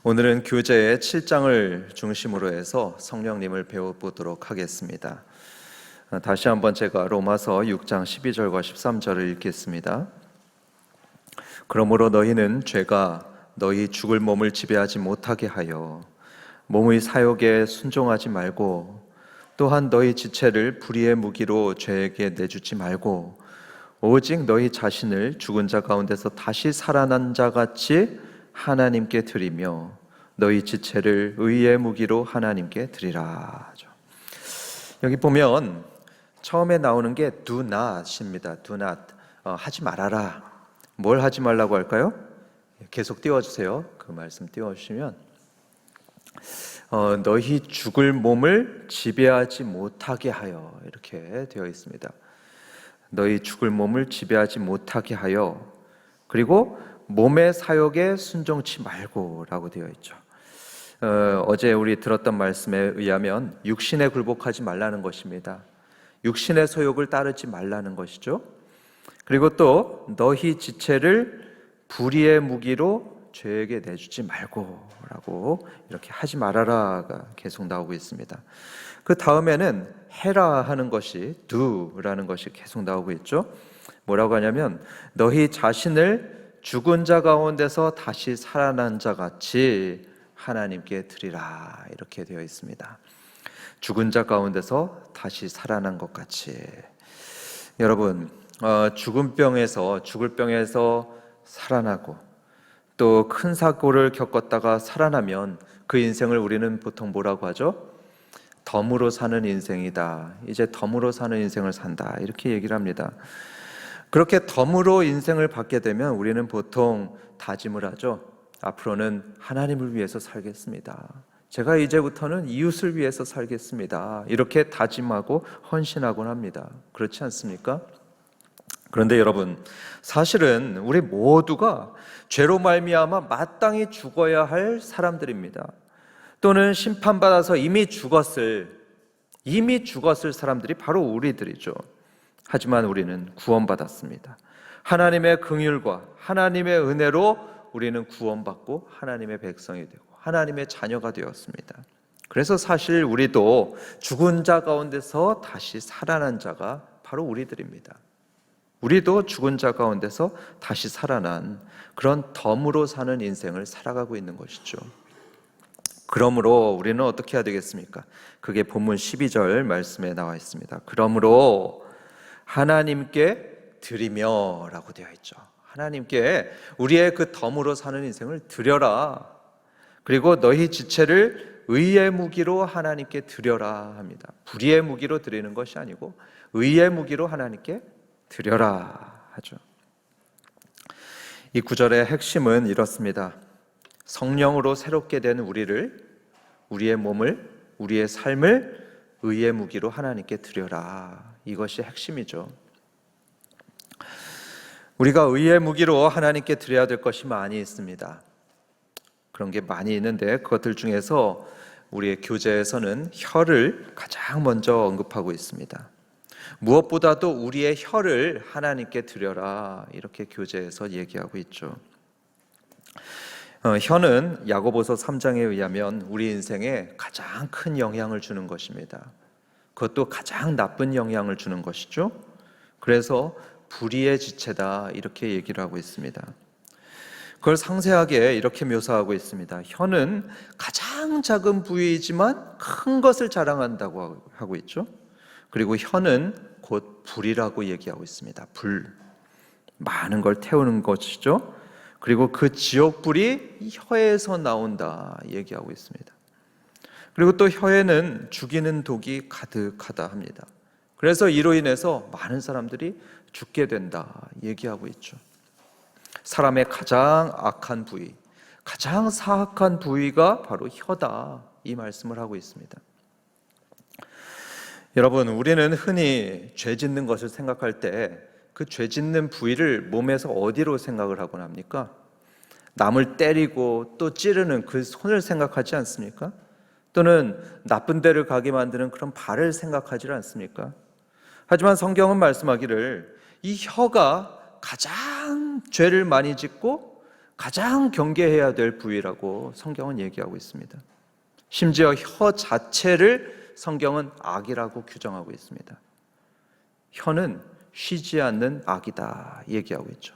오늘은 교재의 7장을 중심으로 해서 성령님을 배워보도록 하겠습니다. 다시 한번 제가 로마서 6장 12절과 13절을 읽겠습니다. 그러므로 너희는 죄가 너희 죽을 몸을 지배하지 못하게 하여 몸의 사욕에 순종하지 말고, 또한 너희 지체를 불의의 무기로 죄에게 내주지 말고, 오직 너희 자신을 죽은 자 가운데서 다시 살아난 자 같이 하나님께 드리며 너희 지체를 의의 무기로 하나님께 드리라. 여기 보면 처음에 나오는 게 do not입니다. do not, 하지 말아라. 뭘 하지 말라고 할까요? 계속 띄워주세요. 그 말씀 띄워주시면 너희 죽을 몸을 지배하지 못하게 하여, 이렇게 되어 있습니다. 너희 죽을 몸을 지배하지 못하게 하여, 그리고 몸의 사욕에 순종치 말고 라고 되어 있죠. 어제 우리 들었던 말씀에 의하면 육신에 굴복하지 말라는 것입니다. 육신의 소욕을 따르지 말라는 것이죠. 그리고 또 너희 지체를 불의의 무기로 죄에게 내주지 말고 라고, 이렇게 하지 말아라가 계속 나오고 있습니다. 그 다음에는 해라 하는 것이 do라는 것이 계속 나오고 있죠. 뭐라고 하냐면 너희 자신을 죽은 자 가운데서 다시 살아난 자 같이 하나님께 드리라, 이렇게 되어 있습니다. 죽은 자 가운데서 다시 살아난 것 같이. 여러분, 죽을 병에서 살아나고 또 큰 사고를 겪었다가 살아나면 그 인생을 우리는 보통 뭐라고 하죠? 덤으로 사는 인생이다. 이제 덤으로 사는 인생을 산다, 이렇게 얘기를 합니다. 그렇게 덤으로 인생을 받게 되면 우리는 보통 다짐을 하죠. 앞으로는 하나님을 위해서 살겠습니다. 제가 이제부터는 이웃을 위해서 살겠습니다. 이렇게 다짐하고 헌신하곤 합니다. 그렇지 않습니까? 그런데 여러분, 사실은 우리 모두가 죄로 말미암아 마땅히 죽어야 할 사람들입니다. 또는 심판받아서 이미 죽었을 사람들이 바로 우리들이죠. 하지만 우리는 구원받았습니다. 하나님의 긍휼과 하나님의 은혜로 우리는 구원받고 하나님의 백성이 되고 하나님의 자녀가 되었습니다. 그래서 사실 우리도 죽은 자 가운데서 다시 살아난 자가 바로 우리들입니다. 우리도 죽은 자 가운데서 다시 살아난 그런 덤으로 사는 인생을 살아가고 있는 것이죠. 그러므로 우리는 어떻게 해야 되겠습니까? 그게 본문 12절 말씀에 나와 있습니다. 그러므로 하나님께 드리며 라고 되어 있죠. 하나님께 우리의 그 덤으로 사는 인생을 드려라. 그리고 너희 지체를 의의 무기로 하나님께 드려라 합니다. 불의의 무기로 드리는 것이 아니고 의의 무기로 하나님께 드려라 하죠. 이 구절의 핵심은 이렇습니다. 성령으로 새롭게 된 우리의 몸을, 우리의 삶을 의의 무기로 하나님께 드려라. 이것이 핵심이죠. 우리가 의의 무기로 하나님께 드려야 될 것이 많이 있습니다. 그런 게 많이 있는데 그것들 중에서 우리의 교재에서는 혀를 가장 먼저 언급하고 있습니다. 무엇보다도 우리의 혀를 하나님께 드려라, 이렇게 교재에서 얘기하고 있죠. 혀는 야고보서 3장에 의하면 우리 인생에 가장 큰 영향을 주는 것입니다. 그것도 가장 나쁜 영향을 주는 것이죠. 그래서 불의의 지체다, 이렇게 얘기를 하고 있습니다. 그걸 상세하게 이렇게 묘사하고 있습니다. 혀는 가장 작은 부위이지만 큰 것을 자랑한다고 하고 있죠. 그리고 혀는 곧 불이라고 얘기하고 있습니다. 불, 많은 걸 태우는 것이죠. 그리고 그 지옥불이 혀에서 나온다 얘기하고 있습니다. 그리고 또 혀에는 죽이는 독이 가득하다 합니다. 그래서 이로 인해서 많은 사람들이 죽게 된다 얘기하고 있죠. 사람의 가장 악한 부위, 가장 사악한 부위가 바로 혀다, 이 말씀을 하고 있습니다. 여러분, 우리는 흔히 죄 짓는 것을 생각할 때 그 죄 짓는 부위를 몸에서 어디로 생각을 하곤 합니까? 남을 때리고 또 찌르는 그 손을 생각하지 않습니까? 또는 나쁜 데를 가게 만드는 그런 발을 생각하지 않습니까? 하지만 성경은 말씀하기를 이 혀가 가장 죄를 많이 짓고 가장 경계해야 될 부위라고 성경은 얘기하고 있습니다. 심지어 혀 자체를 성경은 악이라고 규정하고 있습니다. 혀는 쉬지 않는 악이다 얘기하고 있죠.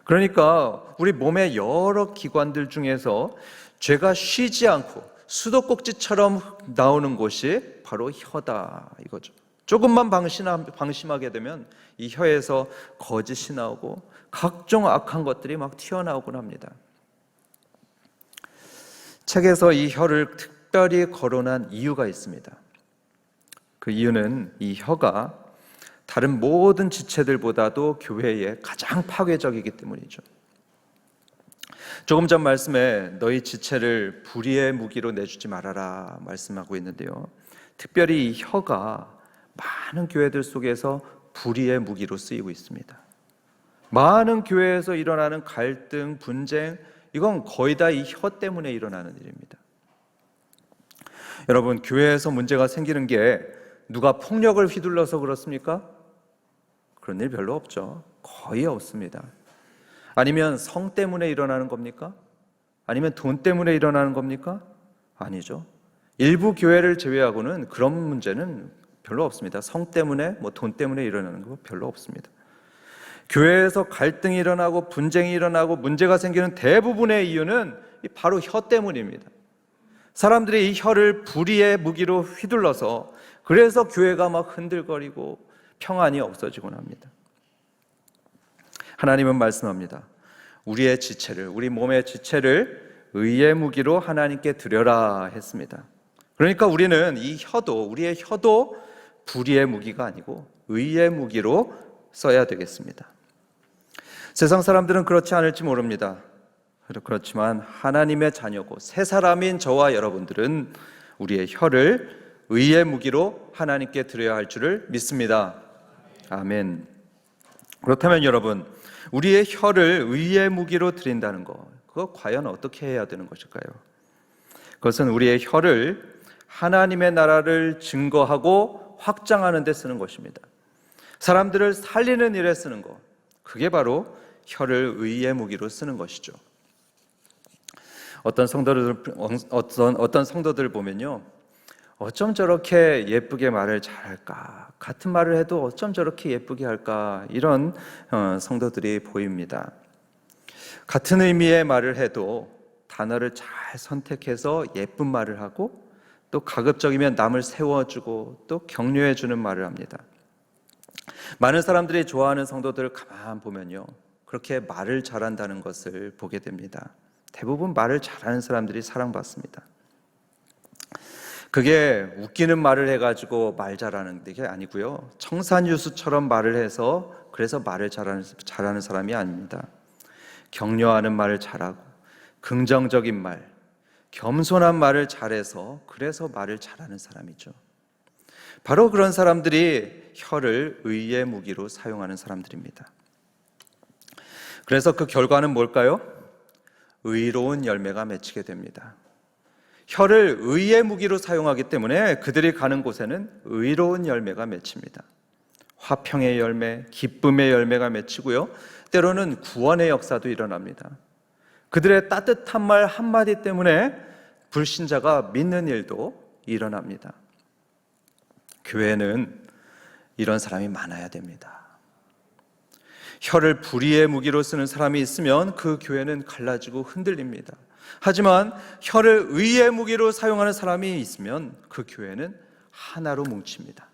그러니까 우리 몸의 여러 기관들 중에서 죄가 쉬지 않고 수도꼭지처럼 나오는 곳이 바로 혀다 이거죠. 조금만 방심하게 되면 이 혀에서 거짓이 나오고 각종 악한 것들이 막 튀어나오곤 합니다. 책에서 이 혀를 특별히 거론한 이유가 있습니다. 그 이유는 이 혀가 다른 모든 지체들보다도 교회에 가장 파괴적이기 때문이죠. 조금 전 말씀에 너희 지체를 불의의 무기로 내주지 말아라 말씀하고 있는데요. 특별히 이 혀가 많은 교회들 속에서 불의의 무기로 쓰이고 있습니다. 많은 교회에서 일어나는 갈등, 분쟁, 이건 거의 다 이 혀 때문에 일어나는 일입니다. 여러분, 교회에서 문제가 생기는 게 누가 폭력을 휘둘러서 그렇습니까? 그런 일 별로 없죠. 거의 없습니다. 아니면 성 때문에 일어나는 겁니까? 아니면 돈 때문에 일어나는 겁니까? 아니죠. 일부 교회를 제외하고는 그런 문제는 별로 없습니다. 성 때문에, 돈 때문에 일어나는 거 별로 없습니다. 교회에서 갈등이 일어나고 분쟁이 일어나고 문제가 생기는 대부분의 이유는 바로 혀 때문입니다. 사람들이 이 혀를 불의의 무기로 휘둘러서 그래서 교회가 막 흔들거리고 평안이 없어지곤 합니다. 하나님은 말씀합니다. 우리의 지체를, 우리 몸의 지체를 의의 무기로 하나님께 드려라 했습니다. 그러니까 우리는 이 혀도, 우리의 혀도 불의의 무기가 아니고 의의 무기로 써야 되겠습니다. 세상 사람들은 그렇지 않을지 모릅니다. 그렇지만 하나님의 자녀고 새 사람인 저와 여러분들은 우리의 혀를 의의 무기로 하나님께 드려야 할 줄을 믿습니다. 아멘. 그렇다면 여러분, 우리의 혀를 의의 무기로 드린다는 거, 그거 과연 어떻게 해야 되는 것일까요? 그것은 우리의 혀를 하나님의 나라를 증거하고 확장하는 데 쓰는 것입니다. 사람들을 살리는 일에 쓰는 것, 그게 바로 혀를 의의 무기로 쓰는 것이죠. 어떤 성도들 보면요, 어쩜 저렇게 예쁘게 말을 잘할까, 같은 말을 해도 어쩜 저렇게 예쁘게 할까, 이런 성도들이 보입니다. 같은 의미의 말을 해도 단어를 잘 선택해서 예쁜 말을 하고 또 가급적이면 남을 세워주고 또 격려해주는 말을 합니다. 많은 사람들이 좋아하는 성도들을 가만 보면요, 그렇게 말을 잘한다는 것을 보게 됩니다. 대부분 말을 잘하는 사람들이 사랑받습니다. 그게 웃기는 말을 해가지고 말 잘하는 게 아니고요, 청산유수처럼 말을 해서 그래서 말을 잘하는 사람이 아닙니다. 격려하는 말을 잘하고 긍정적인 말, 겸손한 말을 잘해서 그래서 말을 잘하는 사람이죠. 바로 그런 사람들이 혀를 의의 무기로 사용하는 사람들입니다. 그래서 그 결과는 뭘까요? 의로운 열매가 맺히게 됩니다. 혀를 의의 무기로 사용하기 때문에 그들이 가는 곳에는 의로운 열매가 맺힙니다. 화평의 열매, 기쁨의 열매가 맺히고요, 때로는 구원의 역사도 일어납니다. 그들의 따뜻한 말 한마디 때문에 불신자가 믿는 일도 일어납니다. 교회는 이런 사람이 많아야 됩니다. 혀를 불의의 무기로 쓰는 사람이 있으면 그 교회는 갈라지고 흔들립니다. 하지만 혀를 의의 무기로 사용하는 사람이 있으면 그 교회는 하나로 뭉칩니다.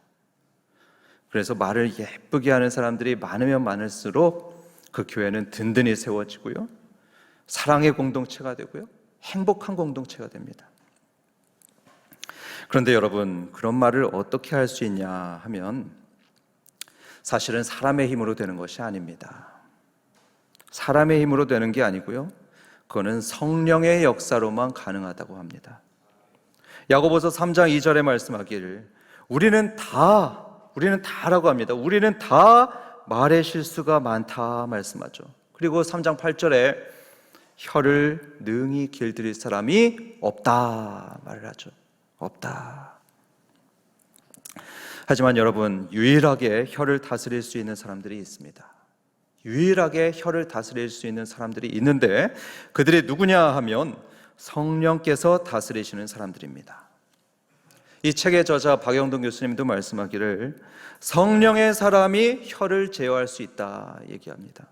그래서 말을 예쁘게 하는 사람들이 많으면 많을수록 그 교회는 든든히 세워지고요, 사랑의 공동체가 되고요, 행복한 공동체가 됩니다. 그런데 여러분, 그런 말을 어떻게 할 수 있냐 하면 사실은 사람의 힘으로 되는 것이 아닙니다. 사람의 힘으로 되는 게 아니고요, 그거는 성령의 역사로만 가능하다고 합니다. 야고보서 3장 2절에 말씀하기를 우리는 다라고 합니다. 우리는 다 말의 실수가 많다 말씀하죠. 그리고 3장 8절에 혀를 능히 길들일 사람이 없다 말을 하죠. 없다. 하지만 여러분, 유일하게 혀를 다스릴 수 있는 사람들이 있습니다. 유일하게 혀를 다스릴 수 있는 사람들이 있는데 그들이 누구냐 하면 성령께서 다스리시는 사람들입니다. 이 책의 저자 박영동 교수님도 말씀하기를 성령의 사람이 혀를 제어할 수 있다 얘기합니다.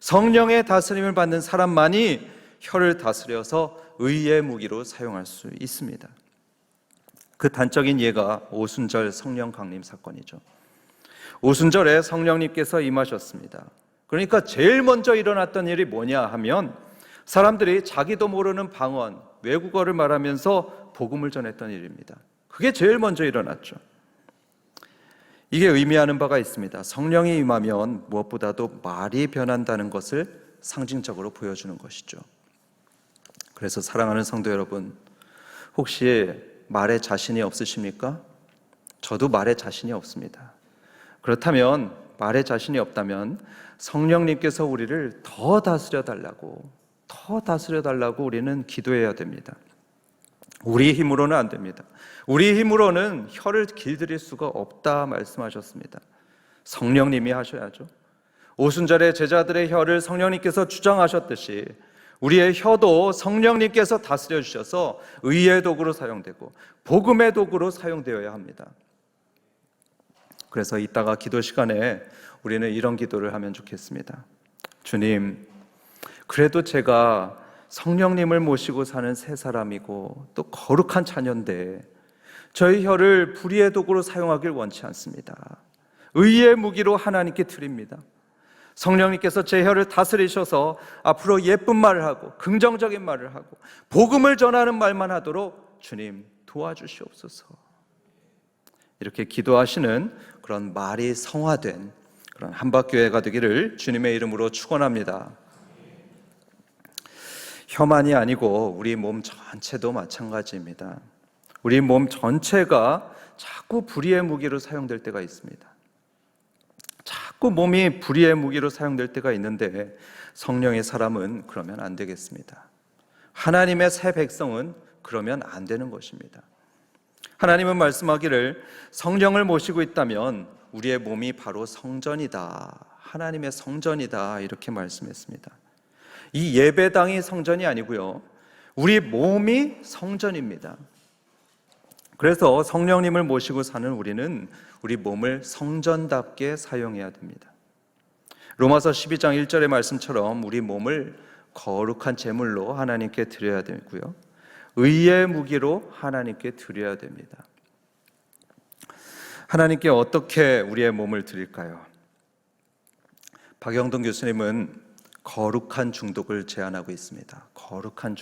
성령의 다스림을 받는 사람만이 혀를 다스려서 의의 무기로 사용할 수 있습니다. 그 단적인 예가 오순절 성령 강림 사건이죠. 오순절에 성령님께서 임하셨습니다. 그러니까 제일 먼저 일어났던 일이 뭐냐 하면 사람들이 자기도 모르는 방언, 외국어를 말하면서 복음을 전했던 일입니다. 그게 제일 먼저 일어났죠. 이게 의미하는 바가 있습니다. 성령이 임하면 무엇보다도 말이 변한다는 것을 상징적으로 보여주는 것이죠. 그래서 사랑하는 성도 여러분, 혹시 말에 자신이 없으십니까? 저도 말에 자신이 없습니다. 그렇다면 말에 자신이 없다면 성령님께서 우리를 더 다스려 달라고 우리는 기도해야 됩니다. 우리 힘으로는 안 됩니다. 우리 힘으로는 혀를 길들일 수가 없다 말씀하셨습니다. 성령님이 하셔야죠. 오순절에 제자들의 혀를 성령님께서 주장하셨듯이 우리의 혀도 성령님께서 다스려 주셔서 의의 도구로 사용되고 복음의 도구로 사용되어야 합니다. 그래서 이따가 기도 시간에 우리는 이런 기도를 하면 좋겠습니다. 주님, 그래도 제가 성령님을 모시고 사는 새 사람이고 또 거룩한 자녀인데 저희 혀를 불의의 도구로 사용하길 원치 않습니다. 의의 무기로 하나님께 드립니다. 성령님께서 제 혀를 다스리셔서 앞으로 예쁜 말을 하고 긍정적인 말을 하고 복음을 전하는 말만 하도록 주님 도와주시옵소서. 이렇게 기도하시는 그런 말이 성화된 그런 한박교회가 되기를 주님의 이름으로 축원합니다. 혀만이 아니고 우리 몸 전체도 마찬가지입니다. 우리 몸 전체가 자꾸 불의의 무기로 사용될 때가 있습니다. 자꾸 몸이 불의의 무기로 사용될 때가 있는데 성령의 사람은 그러면 안 되겠습니다. 하나님의 새 백성은 그러면 안 되는 것입니다. 하나님은 말씀하기를 성령을 모시고 있다면 우리의 몸이 바로 성전이다, 하나님의 성전이다 이렇게 말씀했습니다. 이 예배당이 성전이 아니고요, 우리 몸이 성전입니다. 그래서 성령님을 모시고 사는 우리는 우리 몸을 성전답게 사용해야 됩니다. 로마서 12장 1절의 말씀처럼 우리 몸을 거룩한 제물로 하나님께 드려야 되고요, 의의 무기로 하나님께 드려야 됩니다. 하나님께 어떻게 우리의 몸을 드릴까요? 박영동 교수님은 거룩한 중독을 제안하고 있습니다. 거룩한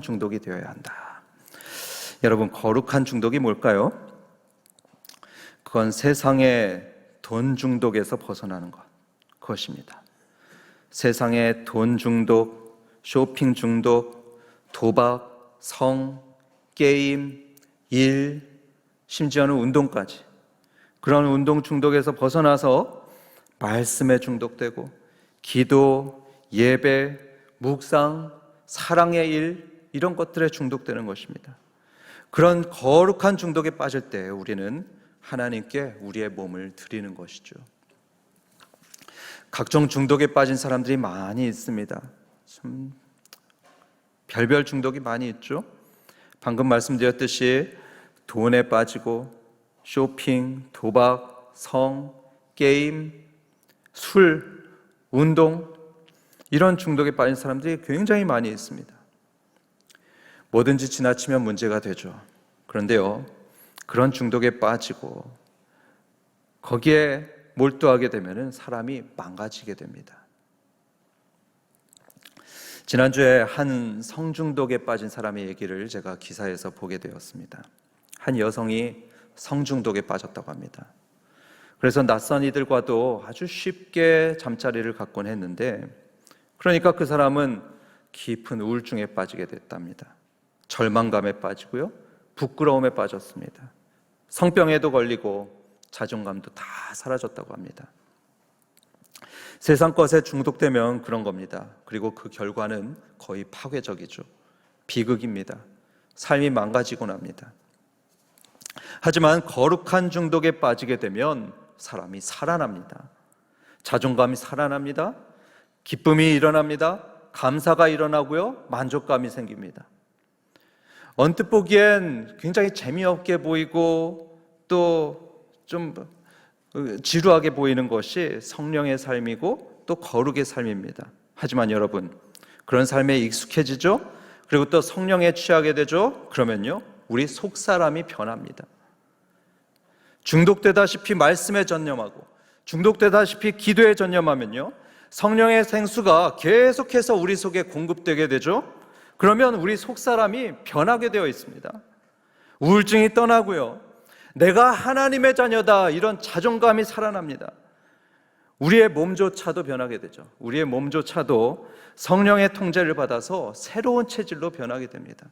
중독이 되어야 한다. 여러분, 거룩한 중독이 뭘까요? 그건 세상의 돈 중독에서 벗어나는 것, 그것입니다. 세상의 돈 중독, 쇼핑 중독, 도박, 성, 게임, 일, 심지어는 운동까지, 그런 운동 중독에서 벗어나서 말씀에 중독되고 기도, 예배, 묵상, 사랑의 일, 이런 것들에 중독되는 것입니다. 그런 거룩한 중독에 빠질 때 우리는 하나님께 우리의 몸을 드리는 것이죠. 각종 중독에 빠진 사람들이 많이 있습니다. 참 별별 중독이 많이 있죠. 방금 말씀드렸듯이 돈에 빠지고 쇼핑, 도박, 성, 게임, 술, 운동, 이런 중독에 빠진 사람들이 굉장히 많이 있습니다. 뭐든지 지나치면 문제가 되죠. 그런데요, 그런 중독에 빠지고 거기에 몰두하게 되면 사람이 망가지게 됩니다. 지난주에 한 성중독에 빠진 사람의 얘기를 제가 기사에서 보게 되었습니다. 한 여성이 성중독에 빠졌다고 합니다. 그래서 낯선 이들과도 아주 쉽게 잠자리를 갖곤 했는데, 그러니까 그 사람은 깊은 우울증에 빠지게 됐답니다. 절망감에 빠지고요, 부끄러움에 빠졌습니다. 성병에도 걸리고 자존감도 다 사라졌다고 합니다. 세상 것에 중독되면 그런 겁니다. 그리고 그 결과는 거의 파괴적이죠. 비극입니다. 삶이 망가지곤 합니다. 하지만 거룩한 중독에 빠지게 되면 사람이 살아납니다. 자존감이 살아납니다. 기쁨이 일어납니다. 감사가 일어나고요. 만족감이 생깁니다. 언뜻 보기엔 굉장히 재미없게 보이고 또 좀 지루하게 보이는 것이 성령의 삶이고 또 거룩의 삶입니다. 하지만 여러분, 그런 삶에 익숙해지죠? 그리고 또 성령에 취하게 되죠? 그러면요, 우리 속사람이 변합니다. 중독되다시피 말씀에 전념하고 중독되다시피 기도에 전념하면요, 성령의 생수가 계속해서 우리 속에 공급되게 되죠? 그러면 우리 속사람이 변하게 되어 있습니다. 우울증이 떠나고요, 내가 하나님의 자녀다, 이런 자존감이 살아납니다. 우리의 몸조차도 변하게 되죠. 우리의 몸조차도 성령의 통제를 받아서 새로운 체질로 변하게 됩니다.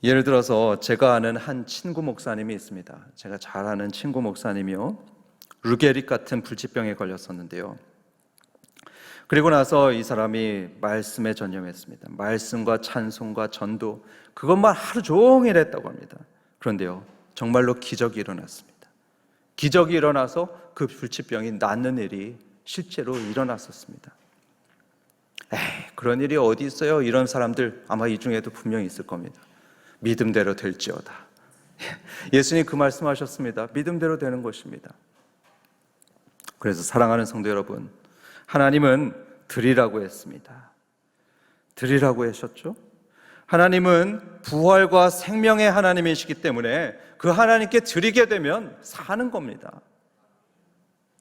예를 들어서 제가 아는 한 친구 목사님이 있습니다. 제가 잘 아는 친구 목사님이요, 루게릭 같은 불치병에 걸렸었는데요. 그리고 나서 이 사람이 말씀에 전념했습니다. 말씀과 찬송과 전도, 그것만 하루 종일 했다고 합니다. 그런데요, 정말로 기적이 일어났습니다. 기적이 일어나서 그 불치병이 낫는 일이 실제로 일어났었습니다. 그런 일이 어디 있어요? 이런 사람들 아마 이 중에도 분명히 있을 겁니다. 믿음대로 될지어다. 예수님 그 말씀하셨습니다. 믿음대로 되는 것입니다. 그래서 사랑하는 성도 여러분, 하나님은 드리라고 했습니다. 드리라고 하셨죠? 하나님은 부활과 생명의 하나님이시기 때문에 그 하나님께 드리게 되면 사는 겁니다.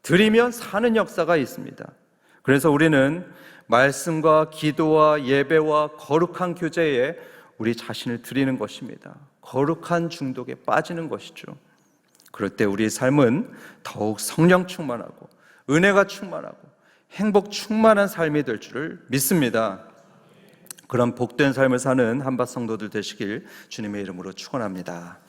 드리면 사는 역사가 있습니다. 그래서 우리는 말씀과 기도와 예배와 거룩한 교제에 우리 자신을 드리는 것입니다. 거룩한 중독에 빠지는 것이죠. 그럴 때 우리의 삶은 더욱 성령 충만하고 은혜가 충만하고 행복 충만한 삶이 될 줄을 믿습니다. 그런 복된 삶을 사는 한밭 성도들 되시길 주님의 이름으로 축원합니다.